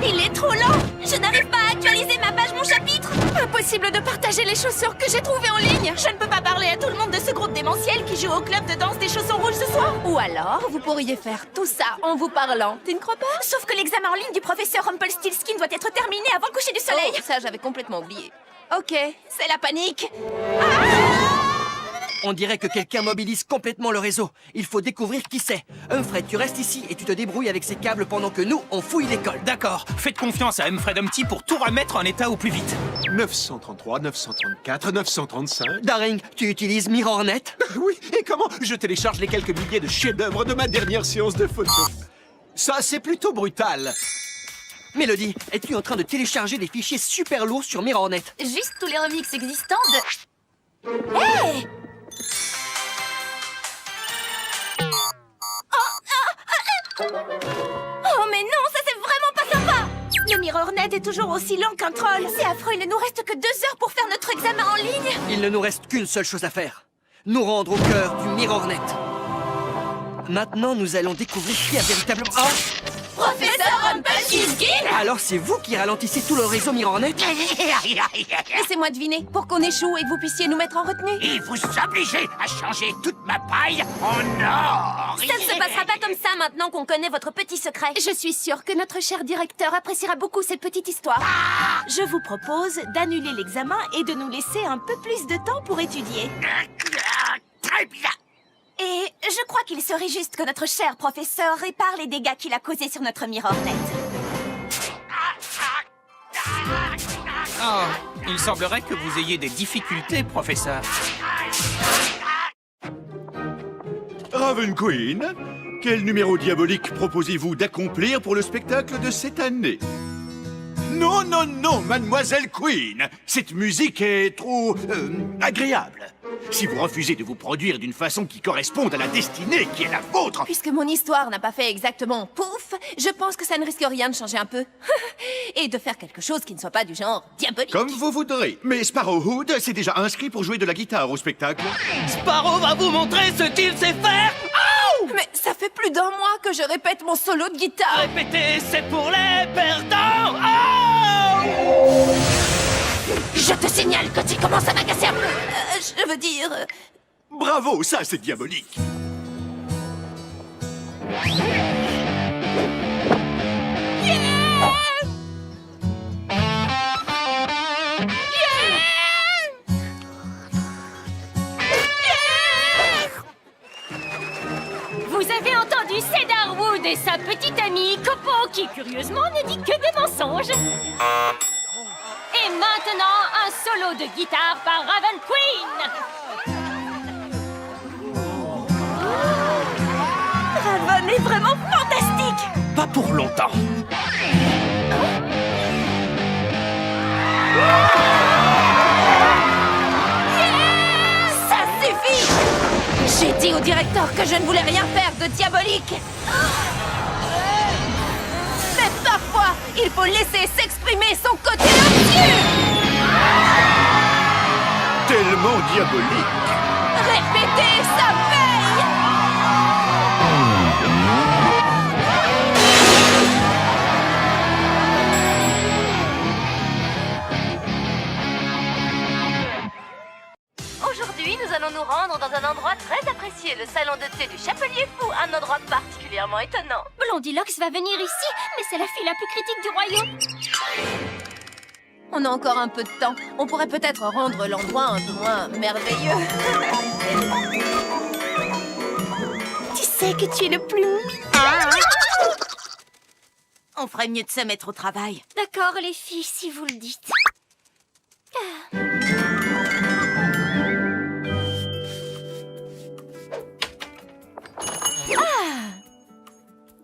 Il est trop lent. Je n'arrive pas à actualiser ma page Mon Chapitre. Impossible de partager les chaussures que j'ai trouvées en ligne. Je ne peux pas parler à tout le monde de ce groupe démentiel qui joue au club de danse des chaussons rouges ce soir. Ou alors, vous pourriez faire tout ça en vous parlant. Tu ne crois pas? Sauf que l'examen en ligne du professeur Rumpelstiltskin doit être terminé avant le coucher du soleil. Oh, ça, j'avais complètement oublié. Ok, c'est la panique. On dirait que quelqu'un mobilise complètement le réseau. Il faut découvrir qui c'est. Humphrey, tu restes ici et tu te débrouilles avec ces câbles pendant que nous, on fouille l'école. D'accord, faites confiance à Humphrey Dumpty pour tout remettre en état au plus vite. 933, 934, 935... Daring, tu utilises MirrorNet? Oui, et comment je télécharge les quelques milliers de chefs-d'œuvre de ma dernière séance de photo? Ça, c'est plutôt brutal. Mélodie, es-tu en train de télécharger des fichiers super lourds sur MirrorNet? Juste tous les remixes existants de... Hey! Oh mais non, ça c'est vraiment pas sympa! Le MirrorNet est toujours aussi lent qu'un troll. C'est affreux, il ne nous reste que 2 heures pour faire notre examen en ligne. Il ne nous reste qu'une seule chose à faire. Nous rendre au cœur du MirrorNet. Maintenant, nous allons découvrir qui a véritablement... Oh! Professeur Rumpelstiltskin! Alors c'est vous qui ralentissez tout le réseau MirrorNet? Laissez-moi deviner, pour qu'on échoue et que vous puissiez nous mettre en retenue. Et vous obligez à changer toute ma paille en or. Ça ne se passera pas comme ça maintenant qu'on connaît votre petit secret. Je suis sûre que notre cher directeur appréciera beaucoup cette petite histoire. Je vous propose d'annuler l'examen et de nous laisser un peu plus de temps pour étudier. Très bien. Et je crois qu'il serait juste que notre cher professeur répare les dégâts qu'il a causés sur notre MirrorNet. Oh, il semblerait que vous ayez des difficultés, professeur. Raven Queen, quel numéro diabolique proposez-vous d'accomplir pour le spectacle de cette année? Non, non, non, mademoiselle Queen. Cette musique est trop... agréable. Si vous refusez de vous produire d'une façon qui corresponde à la destinée qui est la vôtre... Puisque mon histoire n'a pas fait exactement pouf, je pense que ça ne risque rien de changer un peu. Et de faire quelque chose qui ne soit pas du genre diabolique. Comme vous voudrez. Mais Sparrowhood s'est déjà inscrit pour jouer de la guitare au spectacle. Sparrow va vous montrer ce qu'il sait faire. Mais ça fait plus d'1 mois que je répète mon solo de guitare. Répétez, c'est pour les perdants. Je te signale que tu commences à m'agacer un peu. Je veux dire... Bravo, ça c'est diabolique. Vous avez entendu Cedarwood et sa petite amie Copo qui, curieusement, ne dit que des mensonges. Et maintenant, un solo de guitare par Raven Queen. Raven est vraiment fantastique. Pas pour longtemps. Ça suffit. J'ai dit au directeur que je ne voulais rien faire de diabolique. Mais parfois, il faut laisser s'exprimer son côté obtus. Tellement diabolique. Répétez, ça paye. Aujourd'hui, nous allons nous rendre dans un endroit très apprécié, le salon de thé du Chapelier Fou, un endroit particulièrement étonnant. Blondilocks va venir ici, mais c'est la fille la plus critique du royaume. On a encore un peu de temps. On pourrait peut-être rendre l'endroit un peu moins merveilleux. Tu sais que tu es le plus mignon. On ferait mieux de se mettre au travail. D'accord, les filles, si vous le dites.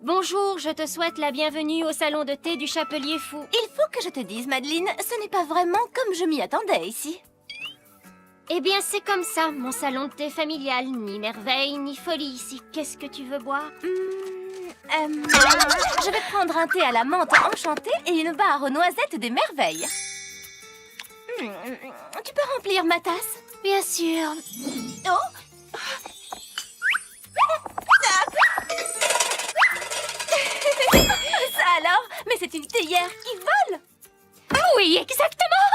Bonjour, je te souhaite la bienvenue au salon de thé du Chapelier Fou. Il faut que je te dise, Madeleine, ce n'est pas vraiment comme je m'y attendais ici. Eh bien, c'est comme ça, mon salon de thé familial. Ni merveille, ni folie ici. Qu'est-ce que tu veux boire? Je vais prendre un thé à la menthe enchantée et une barre aux noisettes des merveilles. Tu peux remplir ma tasse? Bien sûr. Oh! Ça alors? Mais Mais c'est une théière qui vole! Oui, exactement!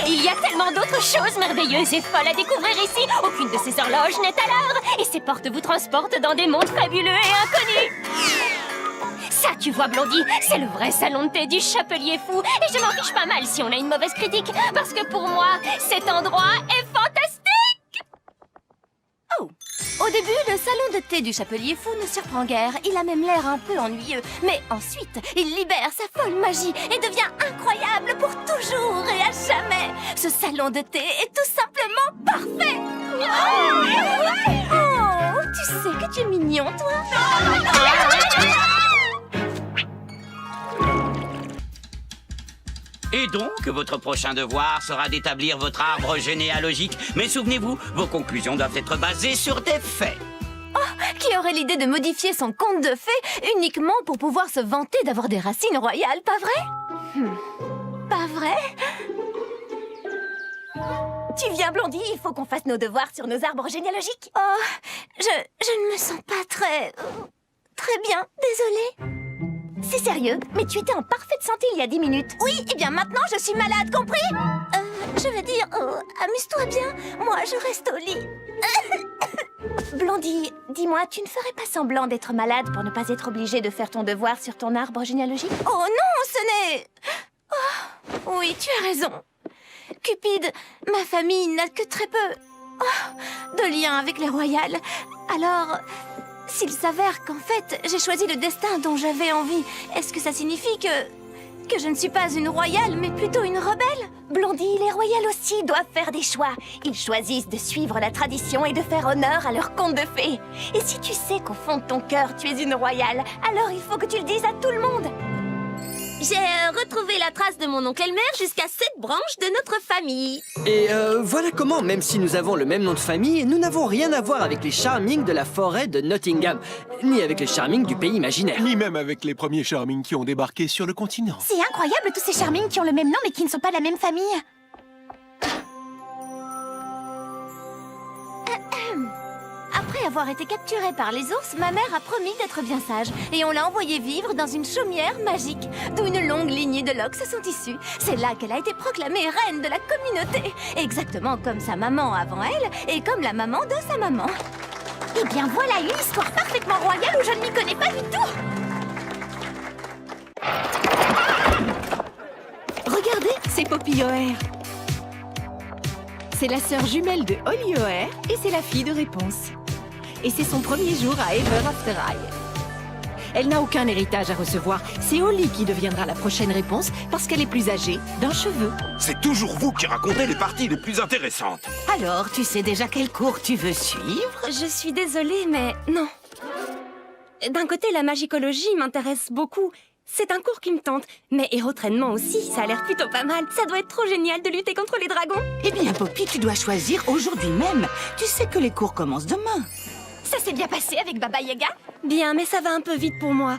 Et il y a tellement d'autres choses merveilleuses et folles à découvrir ici. Aucune de ces horloges n'est à l'heure. Et ces portes vous transportent dans des mondes fabuleux et inconnus. Ça, tu vois, Blondie, c'est le vrai salon de thé du Chapelier Fou. Et je m'en fiche pas mal si on a une mauvaise critique. Parce que pour moi, cet endroit est fantastique! Oh! Au début, le salon de thé du Chapelier Fou ne surprend guère. Il a même l'air un peu ennuyeux. Mais ensuite, il libère sa folle magie et devient incroyable pour toujours et à jamais. Ce salon de thé est tout simplement parfait. Oh, tu sais que tu es mignon, toi. Et donc, votre prochain devoir sera d'établir votre arbre généalogique. Mais souvenez-vous, vos conclusions doivent être basées sur des faits. Qui aurait l'idée de modifier son conte de fées uniquement pour pouvoir se vanter d'avoir des racines royales, pas vrai? Pas vrai? Tu viens, Blondie, il faut qu'on fasse nos devoirs sur nos arbres généalogiques. Oh, je ne me sens pas très bien, désolée. C'est sérieux, mais tu étais en parfaite santé il y a 10 minutes. Oui, et bien maintenant je suis malade, compris? Je veux dire, amuse-toi bien, moi je reste au lit. Blondie, dis-moi, tu ne ferais pas semblant d'être malade pour ne pas être obligée de faire ton devoir sur ton arbre généalogique? Oh non, ce n'est... Oh, oui, tu as raison. Cupide, ma famille n'a que très peu de liens avec les royales. Alors, s'il s'avère qu'en fait, j'ai choisi le destin dont j'avais envie, est-ce que ça signifie que je ne suis pas une royale, mais plutôt une rebelle? Blondie, les royales aussi doivent faire des choix. Ils choisissent de suivre la tradition et de faire honneur à leur conte de fées. Et si tu sais qu'au fond de ton cœur, tu es une royale, alors il faut que tu le dises à tout le monde. J'ai retrouvé la trace de mon oncle Elmer jusqu'à 7 branches de notre famille. Et voilà comment, même si nous avons le même nom de famille, nous n'avons rien à voir avec les Charming de la forêt de Nottingham, ni avec les Charming du pays imaginaire. Ni même avec les premiers Charming qui ont débarqué sur le continent. C'est incroyable tous ces Charming qui ont le même nom mais qui ne sont pas de la même famille. Après avoir été capturée par les ours, ma mère a promis d'être bien sage. Et on l'a envoyée vivre dans une chaumière magique, d'où une longue lignée de loques sont issues. C'est là qu'elle a été proclamée reine de la communauté. Exactement comme sa maman avant elle, et comme la maman de sa maman. Eh bien voilà une histoire parfaitement royale où je ne m'y connais pas du tout. Regardez, c'est Poppy O'Hare. C'est la sœur jumelle de Holly O'Hare et c'est la fille de Réponse. Et c'est son premier jour à Ever After High. Elle n'a aucun héritage à recevoir. C'est Holly qui deviendra la prochaine Réponse parce qu'elle est plus âgée d'un cheveu. C'est toujours vous qui racontez les parties les plus intéressantes. Alors, tu sais déjà quel cours tu veux suivre? Je suis désolée, mais non. D'un côté, la magicologie m'intéresse beaucoup. C'est un cours qui me tente. Mais héros-trainement aussi, ça a l'air plutôt pas mal. Ça doit être trop génial de lutter contre les dragons. Eh bien, Poppy, tu dois choisir aujourd'hui même. Tu sais que les cours commencent demain. Ça s'est bien passé avec Baba Yaga? Bien, mais ça va un peu vite pour moi.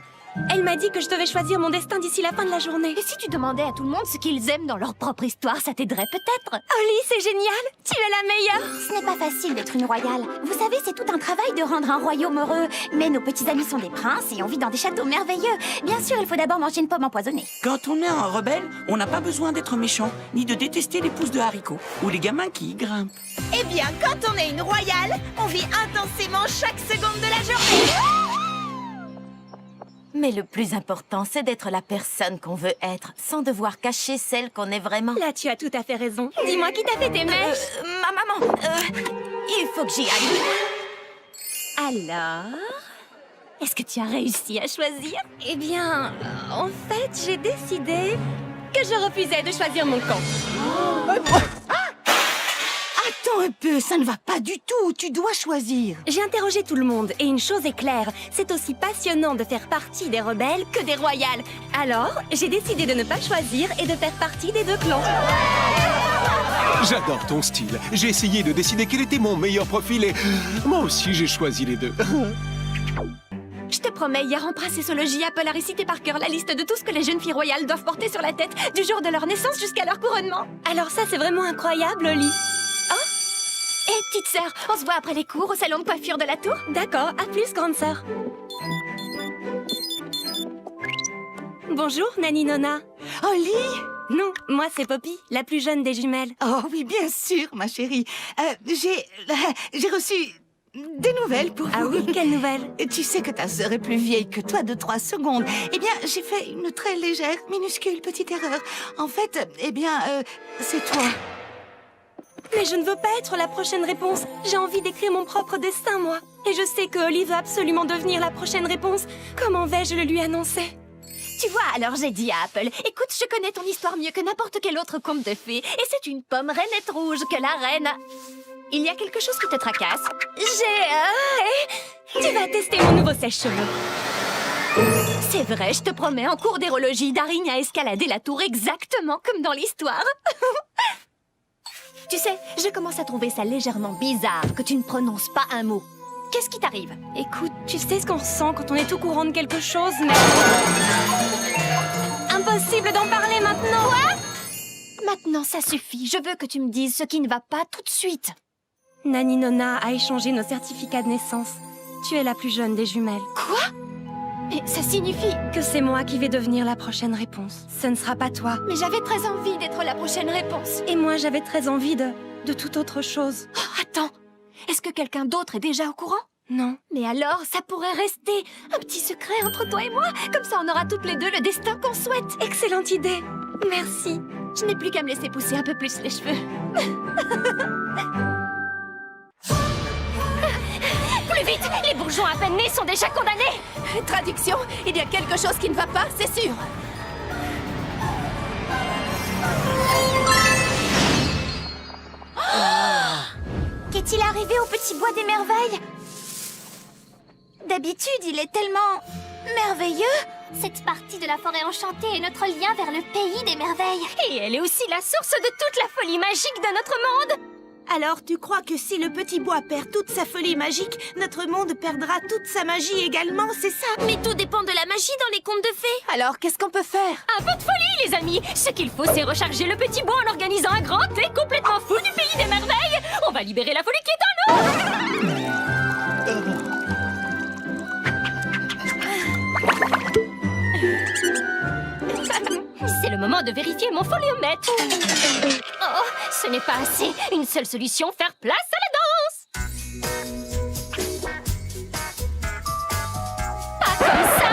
Elle m'a dit que je devais choisir mon destin d'ici la fin de la journée. Et si tu demandais à tout le monde ce qu'ils aiment dans leur propre histoire, ça t'aiderait peut-être? Holly, c'est génial! Tu es la meilleure! Ce n'est pas facile d'être une royale. Vous savez, c'est tout un travail de rendre un royaume heureux. Mais nos petits amis sont des princes et on vit dans des châteaux merveilleux. Bien sûr, il faut d'abord manger une pomme empoisonnée. Quand on est un rebelle, on n'a pas besoin d'être méchant, ni de détester les pousses de haricots, ou les gamins qui y grimpent. Eh bien, quand on est une royale, on vit intensément chaque seconde de la journée. Mais le plus important, c'est d'être la personne qu'on veut être, sans devoir cacher celle qu'on est vraiment. Là, tu as tout à fait raison. Dis-moi qui t'a fait tes mèches. Ma maman, il faut que j'y aille. Alors, est-ce que tu as réussi à choisir? eh bien, en fait, j'ai décidé que je refusais de choisir mon camp. Attends un peu, ça ne va pas du tout. Tu dois choisir. J'ai interrogé tout le monde et une chose est claire, c'est aussi passionnant de faire partie des rebelles que des royales. Alors, j'ai décidé de ne pas choisir et de faire partie des deux clans. J'adore ton style. J'ai essayé de décider quel était mon meilleur profil et moi aussi j'ai choisi les deux. Je te promets, hier en princessologie, Apple a récité par cœur la liste de tout ce que les jeunes filles royales doivent porter sur la tête du jour de leur naissance jusqu'à leur couronnement. Alors ça, c'est vraiment incroyable, Holly. Hé, petite sœur, on se voit après les cours au salon de coiffure de la tour? D'accord, à plus, grande sœur. Bonjour, Nani Nona. Oli? Non, moi c'est Poppy, la plus jeune des jumelles. Oh oui, bien sûr, ma chérie. J'ai reçu des nouvelles pour vous. Ah oui, quelles nouvelles? Tu sais que ta sœur est plus vieille que toi de 3 secondes. Eh bien, j'ai fait une très légère, minuscule petite erreur. En fait, c'est toi. Mais je ne veux pas être la prochaine réponse. J'ai envie d'écrire mon propre destin, moi. Et je sais que Oli va absolument devenir la prochaine réponse. Comment vais-je le lui annoncer? Tu vois, alors j'ai dit à Apple, écoute, je connais ton histoire mieux que n'importe quel autre conte de fées, et c'est une pomme rainette rouge que la reine a... Il y a quelque chose qui te tracasse? Tu vas tester mon nouveau sèche-cheveux. C'est vrai, je te promets, en cours d'érologie, Daring a escaladé la tour exactement comme dans l'histoire. Tu sais, je commence à trouver ça légèrement bizarre que tu ne prononces pas un mot. Qu'est-ce qui t'arrive? Écoute, tu sais ce qu'on ressent quand on est au courant de quelque chose, mais... Impossible d'en parler maintenant! Quoi? Maintenant, ça suffit. Je veux que tu me dises ce qui ne va pas tout de suite. Nani Nona a échangé nos certificats de naissance. Tu es la plus jeune des jumelles. Quoi? Mais ça signifie... Que c'est moi qui vais devenir la prochaine réponse. Ce ne sera pas toi. Mais j'avais très envie d'être la prochaine réponse. Et moi, j'avais très envie de toute autre chose. Oh, attends, est-ce que quelqu'un d'autre est déjà au courant? Non. Mais alors, ça pourrait rester un petit secret entre toi et moi. Comme ça, on aura toutes les deux le destin qu'on souhaite. Excellente idée. Merci. Je n'ai plus qu'à me laisser pousser un peu plus les cheveux. Plus vite! Les bourgeons à peine nés sont déjà condamnés! Traduction, il y a quelque chose qui ne va pas, c'est sûr. Qu'est-il arrivé au petit bois des merveilles? D'habitude, il est tellement... merveilleux. Cette partie de la forêt enchantée est notre lien vers le pays des merveilles. Et elle est aussi la source de toute la folie magique de notre monde! Alors, tu crois que si le petit bois perd toute sa folie magique, notre monde perdra toute sa magie également, c'est ça? Mais tout dépend de la magie dans les contes de fées. Alors, qu'est-ce qu'on peut faire? Un peu de folie, les amis! Ce qu'il faut, c'est recharger le petit bois en organisant un grand thé complètement fou du pays des merveilles! On va libérer la folie qui est en nous! C'est le moment de vérifier mon foliomètre. Oh, ce n'est pas assez. Une seule solution, faire place à la danse. Pas comme ça.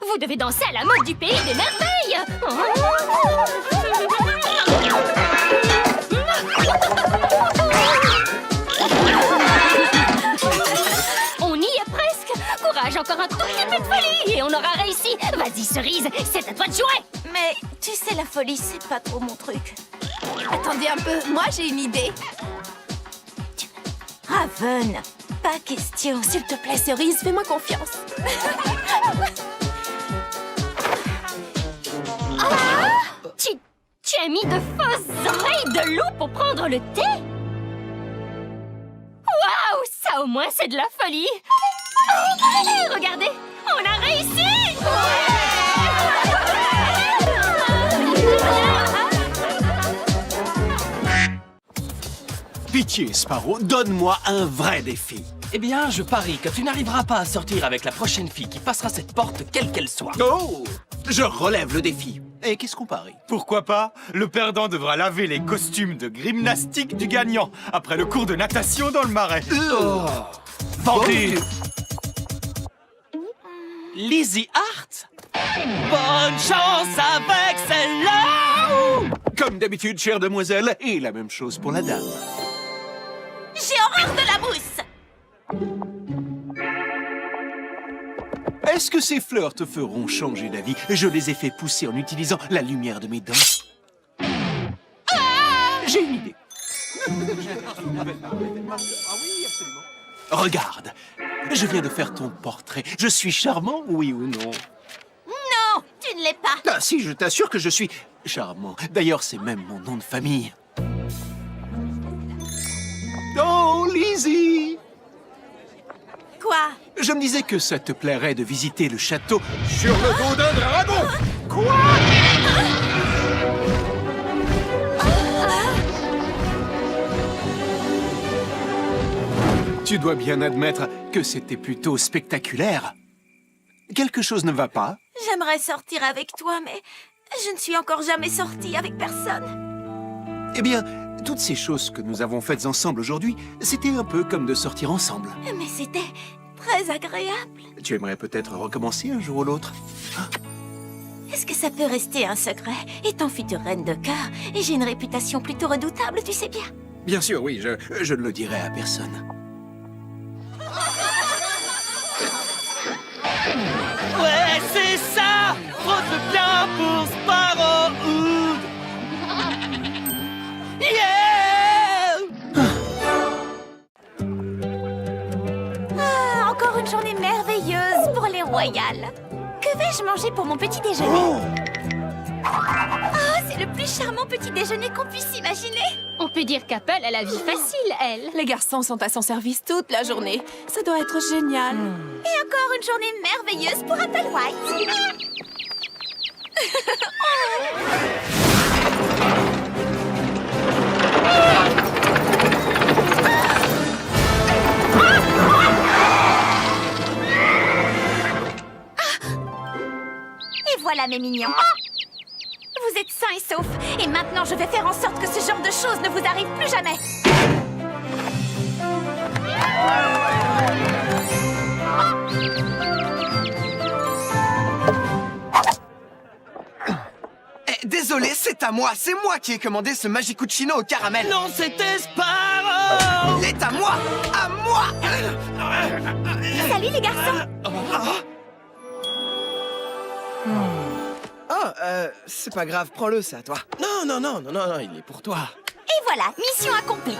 Vous devez danser à la mode du pays des merveilles. On y est presque. Courage, encore un tout petit peu de folie et on aura réussi. Vas-y, Cerise, c'est à toi de jouer. Mais tu sais, la folie, c'est pas trop mon truc. Attendez un peu, moi j'ai une idée. Raven, pas question. S'il te plaît, Cerise, fais-moi confiance. Tu as mis de fausses oreilles de loup pour prendre le thé? Waouh, ça au moins c'est de la folie. Oh, et regardez, on a réussi. Pitié, Sparrow, donne-moi un vrai défi. Eh bien, je parie que tu n'arriveras pas à sortir avec la prochaine fille qui passera cette porte, quelle qu'elle soit. Oh! Je relève le défi. Et qu'est-ce qu'on parie? Pourquoi pas? Le perdant devra laver les costumes de gymnastique du gagnant après le cours de natation dans le marais. Oh. Vendu! Lizzie Hart? Bonne chance avec celle-là! Comme d'habitude, chère demoiselle, et la même chose pour la dame. J'ai horreur de la mousse. Est-ce que ces fleurs te feront changer d'avis? Je les ai fait pousser en utilisant la lumière de mes dents. J'ai une idée. Regarde, je viens de faire ton portrait. Je suis charmant, oui ou non? Non, tu ne l'es pas. Ah si, je t'assure que je suis charmant. D'ailleurs, c'est même mon nom de famille. Oh, Lizzie! Quoi? Je me disais que ça te plairait de visiter le château sur le dos d'un dragon. Quoi? Tu dois bien admettre que c'était plutôt spectaculaire. Quelque chose ne va pas? J'aimerais sortir avec toi, mais je ne suis encore jamais sortie avec personne. Eh bien, toutes ces choses que nous avons faites ensemble aujourd'hui, c'était un peu comme de sortir ensemble. Mais c'était très agréable. Tu aimerais peut-être recommencer un jour ou l'autre? Est-ce que ça peut rester un secret? Étant future reine de cœur, et j'ai une réputation plutôt redoutable, tu sais bien. Bien sûr, oui, je ne le dirai à personne. Ouais, c'est ça! Frotte bien pour Sparrowwood! Yeah! Ah, encore une journée merveilleuse pour les royales. Que vais-je manger pour mon petit déjeuner? Ah, c'est le plus charmant petit déjeuner qu'on puisse imaginer. On peut dire qu'Apple a la vie facile, elle. Les garçons sont à son service toute la journée. Ça doit être génial. Et encore une journée merveilleuse pour Apple White. Et voilà mes mignons. Vous êtes sains et saufs. Et maintenant, je vais faire en sorte que ce genre de choses ne vous arrive plus jamais. Désolé, c'est à moi. C'est moi qui ai commandé ce Magicuccino au caramel. Non, c'était Sparrow! Il est à moi! À moi! Salut les garçons. C'est pas grave, prends-le, c'est à toi. Non, il est pour toi. Et voilà, mission accomplie.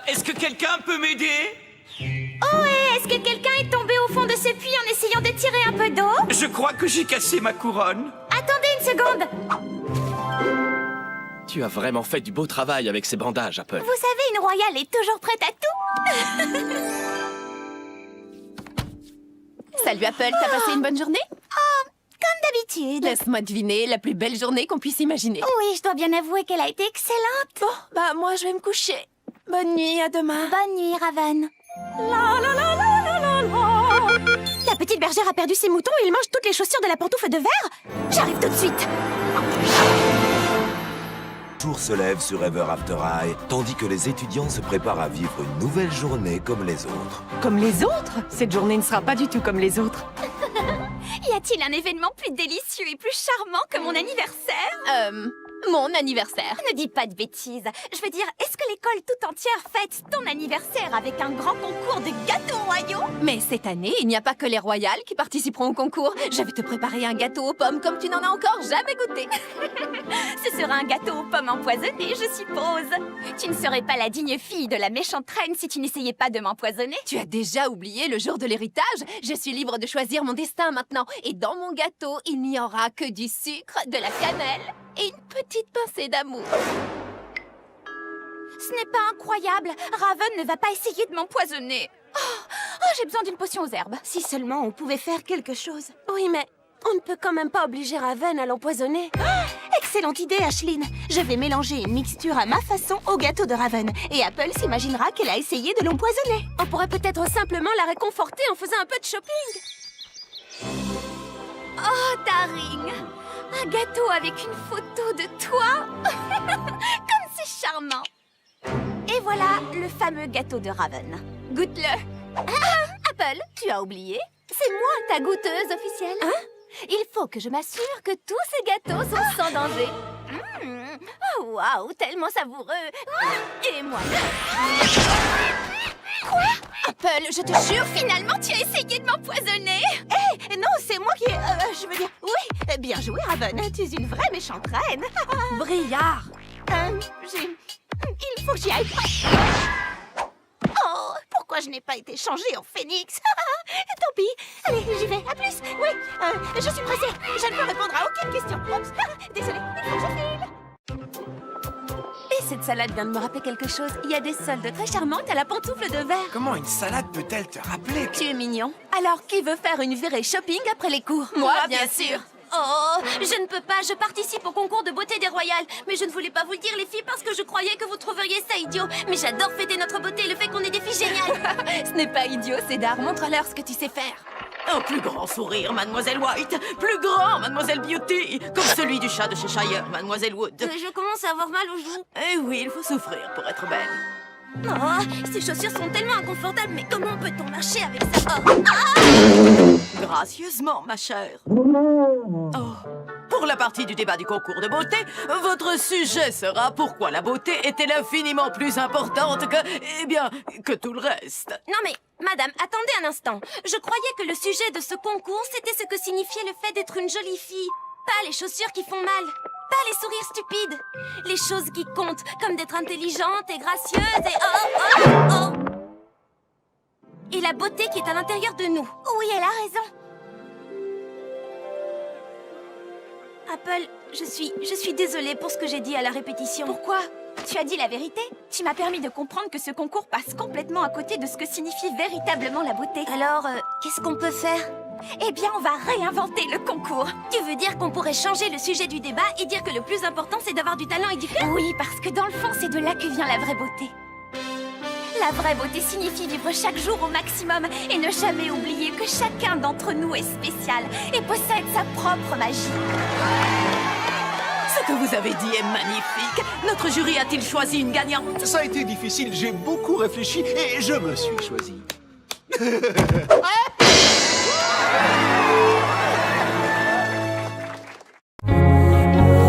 Est-ce que quelqu'un peut m'aider? Oh, et est-ce que quelqu'un est tombé au fond de ce puits en essayant de tirer un peu d'eau? Je crois que j'ai cassé ma couronne. Attendez une seconde. Tu as vraiment fait du beau travail avec ces bandages, Apple. Vous savez, une royale est toujours prête à tout. Salut Apple, t'as passé une bonne journée? Oh, comme d'habitude. Laisse-moi deviner, la plus belle journée qu'on puisse imaginer. Oui, je dois bien avouer qu'elle a été excellente. Bon, bah moi je vais me coucher. Bonne nuit, à demain. Bonne nuit, Raven. La la la la la la la. La petite bergère a perdu ses moutons et il mange toutes les chaussures de la pantoufle de verre. J'arrive tout de suite. Le jour se lève sur Ever After High, tandis que les étudiants se préparent à vivre une nouvelle journée comme les autres. Comme les autres? Cette journée ne sera pas du tout comme les autres. Y a-t-il un événement plus délicieux et plus charmant que mon anniversaire? Mon anniversaire. Ne dis pas de bêtises. Je veux dire, est-ce que l'école tout entière fête ton anniversaire avec un grand concours de gâteaux royaux? Mais cette année, il n'y a pas que les royales qui participeront au concours. Je vais te préparer un gâteau aux pommes comme tu n'en as encore jamais goûté. Ce sera un gâteau aux pommes empoisonnées, je suppose. Tu ne serais pas la digne fille de la méchante reine si tu n'essayais pas de m'empoisonner. Tu as déjà oublié le jour de l'héritage. Je suis libre de choisir mon destin maintenant. Et dans mon gâteau, il n'y aura que du sucre, de la cannelle et une petite pincée d'amour. Ce n'est pas incroyable. Raven ne va pas essayer de m'empoisonner. Oh, j'ai besoin d'une potion aux herbes. Si seulement on pouvait faire quelque chose. Oui, mais on ne peut quand même pas obliger Raven à l'empoisonner. Excellente idée, Ashlyn. Je vais mélanger une mixture à ma façon au gâteau de Raven. Et Apple s'imaginera qu'elle a essayé de l'empoisonner. On pourrait peut-être simplement la réconforter en faisant un peu de shopping. Oh, Daring! Un gâteau avec une photo de toi. Comme c'est charmant. Et voilà le fameux gâteau de Raven. Goûte-le. Apple, tu as oublié? C'est moi ta goûteuse officielle. Hein? Il faut que je m'assure que tous ces gâteaux sont sans danger. Oh, waouh, tellement savoureux. Et moi. Quoi? Apple, je te jure, Finalement, tu as essayé de m'empoisonner. Eh, non, c'est moi qui ai... je veux dire... Oui, bien joué, Raven. Tu es une vraie méchante reine. Brillard. Il faut que j'y aille. Oh, pourquoi je n'ai pas été changée en phénix? Tant pis. Allez, j'y vais. À plus. Oui, je suis pressée. Je ne peux répondre à aucune question. Oups. Désolée, il faut que je file. Et cette salade vient de me rappeler quelque chose. Il y a des soldes très charmantes à la pantoufle de verre. Comment une salade peut-elle te rappeler? Tu es mignon. Alors, qui veut faire une virée shopping après les cours? Moi, bien sûr. Oh, je ne peux pas, je participe au concours de beauté des royales. Mais je ne voulais pas vous le dire, les filles, parce que je croyais que vous trouveriez ça idiot. Mais j'adore fêter notre beauté, le fait qu'on ait des filles géniales. Ce n'est pas idiot, Cédar. Montre-leur ce que tu sais faire. Un plus grand sourire, Mademoiselle White. Plus grand, Mademoiselle Beauty. Comme celui du chat de Cheshire, Mademoiselle Wood. Je commence à avoir mal aux joues. Eh oui, il faut souffrir pour être belle. Oh, ces chaussures sont tellement inconfortables, mais comment peut-on marcher avec ça? Oh. Gracieusement, ma chère. Oh. Pour la partie du débat du concours de beauté, votre sujet sera pourquoi la beauté est-elle infiniment plus importante que, eh bien, que tout le reste. Non mais, madame, attendez un instant. Je croyais que le sujet de ce concours, c'était ce que signifiait le fait d'être une jolie fille. Pas les chaussures qui font mal. Pas les sourires stupides. Les choses qui comptent, comme d'être intelligente et gracieuse et Et la beauté qui est à l'intérieur de nous. Oui, elle a raison. Apple, je suis désolée pour ce que j'ai dit à la répétition. Pourquoi? Tu as dit la vérité. Tu m'as permis de comprendre que ce concours passe complètement à côté de ce que signifie véritablement la beauté. Alors, qu'est-ce qu'on peut faire? Eh bien, on va réinventer le concours. Tu veux dire qu'on pourrait changer le sujet du débat et dire que le plus important, c'est d'avoir du talent et du cœur? Oui, parce que dans le fond, c'est de là que vient la vraie beauté. La vraie beauté signifie vivre chaque jour au maximum et ne jamais oublier que chacun d'entre nous est spécial et possède sa propre magie. Ce que vous avez dit est magnifique. Notre jury a-t-il choisi une gagnante? Ça a été difficile, j'ai beaucoup réfléchi et je me suis choisi.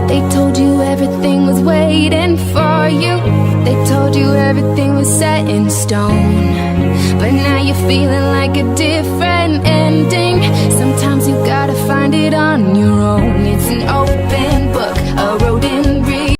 They told you everything was waiting for you. They told you everything was set in stone. But now you're feeling like a different